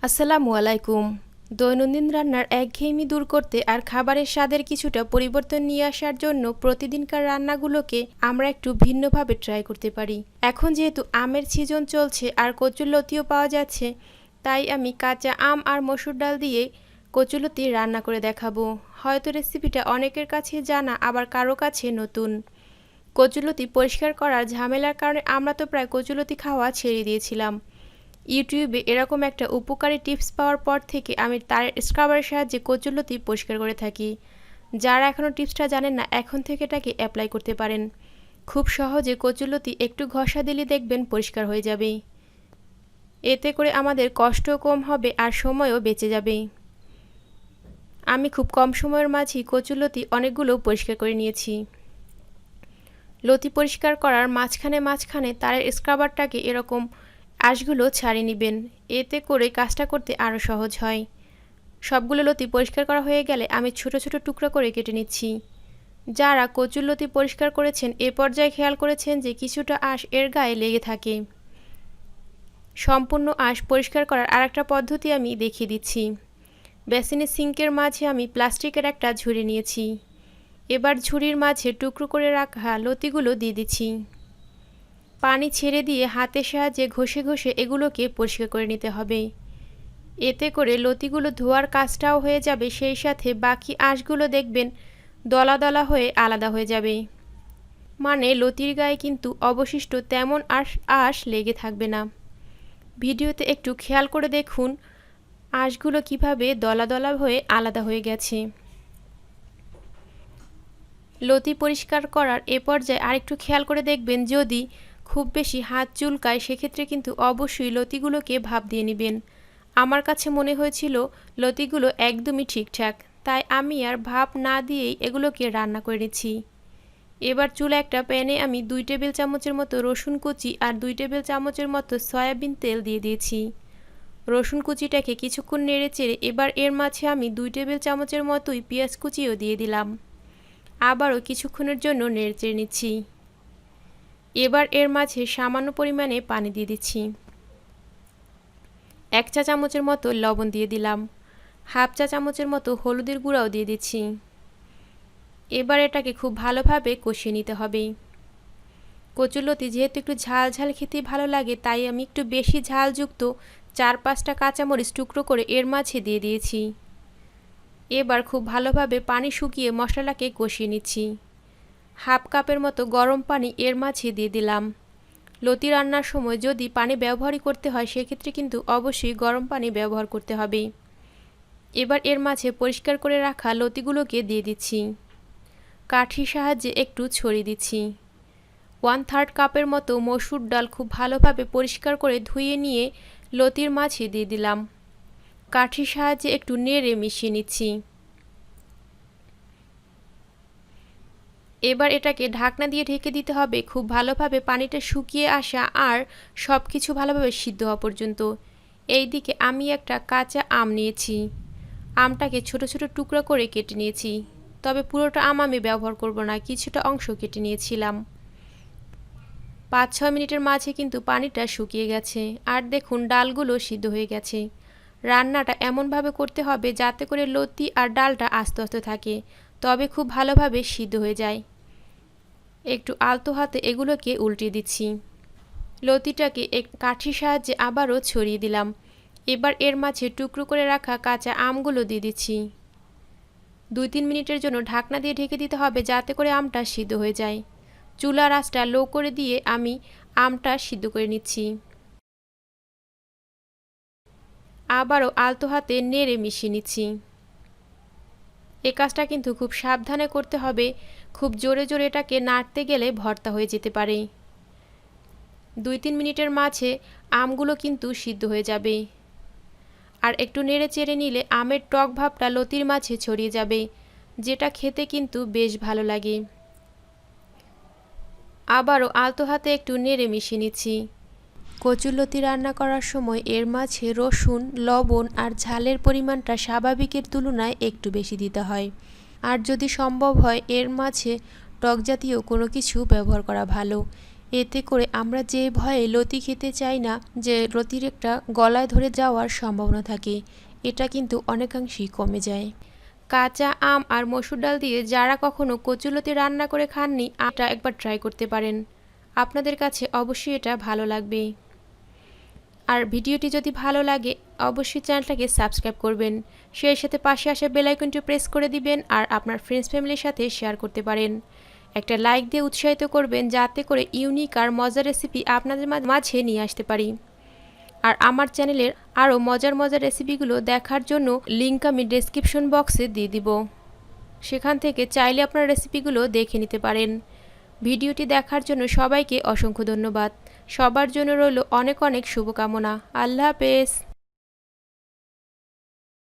আসসালামু আলাইকুম। দৈনন্দিন রান্নার একঘেয়েমি দূর করতে আর খাবারের স্বাদের কিছুটা পরিবর্তন নিয়ে আসার জন্য প্রতিদিনকার রান্নাগুলোকে আমরা একটু ভিন্নভাবে ট্রাই করতে পারি। এখন যেহেতু আমের সিজন চলছে আর কচুরলতিও পাওয়া যাচ্ছে, তাই আমি কাঁচা আম আর মসুর ডাল দিয়ে কচুরলতি রান্না করে দেখাবো। হয়তো রেসিপিটা অনেকের কাছে জানা, আবার কারো কাছে নতুন। কচুরলতি পরিষ্কার করার ঝামেলার কারণে আমরা তো প্রায় কচুরলতি খাওয়া ছেড়ে দিয়েছিলাম। ইউটিউবে এরকম একটা উপকারী টিপস পাওয়ার পর থেকে আমি তার স্ক্রাবারের সাহায্যে কচুরলতি পরিষ্কার করে থাকি। যারা এখনও টিপসটা জানেন না, এখন থেকে এটাকে অ্যাপ্লাই করতে পারেন। খুব সহজে কচুরলতি একটু ঘষা দিলে দেখবেন পরিষ্কার হয়ে যাবে। এতে করে আমাদের কষ্টও কম হবে আর সময়ও বেঁচে যাবে। আমি খুব কম সময়ের মাঝেই কচুরলতি অনেকগুলো পরিষ্কার করে নিয়েছি। লতি পরিষ্কার করার মাঝখানে তারের স্ক্রাবারটাকে এরকম আঁশগুলো ছাড়িয়ে নেবেন। এতে করে কাজটা করতে আরও সহজ হয়। সবগুলো লতি পরিষ্কার করা হয়ে গেলে আমি ছোট ছোট টুকরো করে কেটে নিচ্ছি। যারা কচুরলতি পরিষ্কার করেছেন এ পর্যায়ে খেয়াল করেছেন যে কিছুটা আঁশ এর গায়ে লেগে থাকে। সম্পূর্ণ আঁশ পরিষ্কার করার আরেকটা পদ্ধতি আমি দেখিয়ে দিচ্ছি। বেসিনের সিঙ্কের মাঝে আমি প্লাস্টিকের একটা ঝুড়ি নিয়েছি। এবার ঝুড়ির মাঝে টুকরো করে রাখা লতিগুলো দিয়ে দিচ্ছি। পানি ছেড়ে দিয়ে হাতের সাহায্যে ঘষে ঘষে এগুলোকে পরিষ্কার করে নিতে হবে। এতে করে লতিগুলো ধোয়ার কাজটাও হয়ে যাবে, সেই সাথে বাকি আঁশগুলো দেখবেন দলা দলা হয়ে আলাদা হয়ে যাবে। মানে লতির গায়ে কিন্তু অবশিষ্ট তেমন আঁশ লেগে থাকবে না। ভিডিওতে একটু খেয়াল করে দেখুন আঁশগুলো কিভাবে দলা দলা হয়ে আলাদা হয়ে গেছে। লতি পরিষ্কার করার এ পর্যায়ে আরেকটু খেয়াল করে দেখবেন যদি খুব বেশি হাত চুলকায়, সেক্ষেত্রে কিন্তু অবশ্যই লতিগুলোকে ভাপ দিয়ে নেবেন। আমার কাছে মনে হয়েছিল লতিগুলো একদমই ঠিকঠাক, তাই আমি আর ভাপ না দিয়েই এগুলোকে রান্না করে নিচ্ছি। এবার চুলা একটা প্যানে আমি 2 টেবিল চামচের মতো রসুন কুচি আর 2 টেবিল চামচের মতো সয়াবিন তেল দিয়ে দিয়েছি। রসুন কুচিটাকে কিছুক্ষণ নেড়ে চেড়ে এবার এর মাঝে আমি 2 টেবিল চামচের মতোই পেঁয়াজ কুচিও দিয়ে দিলাম। আবারও কিছুক্ষণের জন্য নেড়ে চেড়ে নিচ্ছি। এবার এর মাঝে সামান্য পরিমাণে পানি দিয়ে দিচ্ছি। 1 চা চামচের মতো লবণ দিয়ে দিলাম। হাফ চা চামচের মতো হলুদের গুঁড়াও দিয়ে দিচ্ছি। এবার এটাকে খুব ভালোভাবে কষিয়ে নিতে হবে। কচুরলতি যেহেতু একটু ঝাল ঝাল খেতে ভালো লাগে, তাই আমি একটু বেশি ঝালযুক্ত 4-5টা কাঁচামরিচ টুকরো করে এর মাঝে দিয়ে দিয়েছি। এবার খুব ভালোভাবে পানি শুকিয়ে মশলাটাকে কষিয়ে নিচ্ছি। হাফ কাপের মতো গরম পানি এর মাঝে দিয়ে দিলাম। লতি রান্নার সময় যদি পানি ব্যবহারই করতে হয়, সেক্ষেত্রে কিন্তু অবশ্যই গরম পানি ব্যবহার করতে হবে। এবার এর মাঝে পরিষ্কার করে রাখা লতিগুলোকে দিয়ে দিচ্ছি। কাঠির সাহায্যে একটু ছড়িয়ে দিচ্ছি। 1/3 কাপের মতো মসুর ডাল খুব ভালোভাবে পরিষ্কার করে ধুয়ে নিয়ে লতির মাঝে দিয়ে দিলাম। কাঠির সাহায্যে একটু নেড়ে মিশিয়ে নিচ্ছি। এবার এটাকে ঢাকনা দিয়ে ঢেকে দিতে হবে খুব ভালোভাবে পানিটা শুকিয়ে আসা আর সব কিছু ভালোভাবে সিদ্ধ হওয়া পর্যন্ত। এইদিকে আমি একটা কাঁচা আম নিয়েছি। আমটাকে ছোট ছোট টুকরো করে কেটে নিয়েছি, তবে পুরোটা আম আমি ব্যবহার করব না, কিছুটা অংশ কেটে নিয়েছিলাম। 5-6 মিনিটের মাঝে কিন্তু পানিটা শুকিয়ে গেছে আর দেখুন ডালগুলো সিদ্ধ হয়ে গেছে। রান্নাটা এমনভাবে করতে হবে যাতে করে লতি আর ডালটা আস্তে আস্তে থাকে, তবে খুব ভালোভাবে সিদ্ধ হয়ে যায়। একটু আলতো হাতে এগুলোকে উল্টিয়ে দিচ্ছি। লতিটাকে কাঠির সাহায্যে আবারও ছড়িয়ে দিলাম। এবার এর মাঝে টুকরো করে রাখা কাঁচা আমগুলো দিয়ে দিচ্ছি। 2-3 মিনিটের জন্য ঢাকনা দিয়ে ঢেকে দিতে হবে যাতে করে আমটা সিদ্ধ হয়ে যায়। চুলার আঁচটা লো করে দিয়ে আমি আমটা সিদ্ধ করে নিচ্ছি। আবারও আলতো হাতে নেড়ে মিশিয়ে নিচ্ছি। এই কাজটা কিন্তু খুব সাবধানে করতে হবে, খুব জোরে জোরে এটাকে নাড়তে গেলে ভর্তা হয়ে যেতে পারে। 2-3 মিনিটের মাঝে আমগুলো কিন্তু সিদ্ধ হয়ে যাবে আর একটু নেড়ে চেড়ে নিলে আমের টক ভাবটা লতির মাঝে ছড়িয়ে যাবে, যেটা খেতে কিন্তু বেশ ভালো লাগে। আবারও আলতো হাতে একটু নেড়ে মিশিয়ে নিচ্ছি। কচুরলতি রান্না করার সময় এর মাঝে রসুন, লবণ আর ঝালের পরিমাণটা স্বাভাবিকের তুলনায় একটু বেশি দিতে হয়। আর যদি সম্ভব হয় এর মাঝে টক জাতীয় কোনো কিছু ব্যবহার করা ভালো। এতে করে আমরা যে ভয়ে লতি খেতে চাই না, যে লতির একটা গলায় ধরে যাওয়ার সম্ভাবনা থাকে, এটা কিন্তু অনেকাংশেই কমে যায়। কাঁচা আম আর মসুর ডাল দিয়ে যারা কখনো কচুরলতি রান্না করে খাননি, এটা একবার ট্রাই করতে পারেন। আপনাদের কাছে অবশ্যই এটা ভালো লাগবে। আর ভিডিওটি যদি ভালো লাগে অবশ্যই চ্যানেলটাকে সাবস্ক্রাইব করবেন, সেই সাথে পাশে আসা বেল আইকনটি প্রেস করে দিবেন আর আপনার ফ্রেন্ডস ফ্যামিলির সাথে শেয়ার করতে পারেন। একটা লাইক দিয়ে উৎসাহিত করবেন, যাতে করে ইউনিক আর মজার রেসিপি আপনাদের মাঝে নিয়ে আসতে পারি। আর আমার চ্যানেলের আরও মজার মজার রেসিপিগুলো দেখার জন্য লিঙ্ক আমি ডেসক্রিপশন বক্সে দিয়ে দিব, সেখান থেকে চাইলে আপনার রেসিপিগুলো দেখে নিতে পারেন। ভিডিওটি দেখার জন্য সবাইকে অসংখ্য ধন্যবাদ। সবার জন্য রইল অনেক অনেক শুভকামনা। আল্লাহ হাফেজ।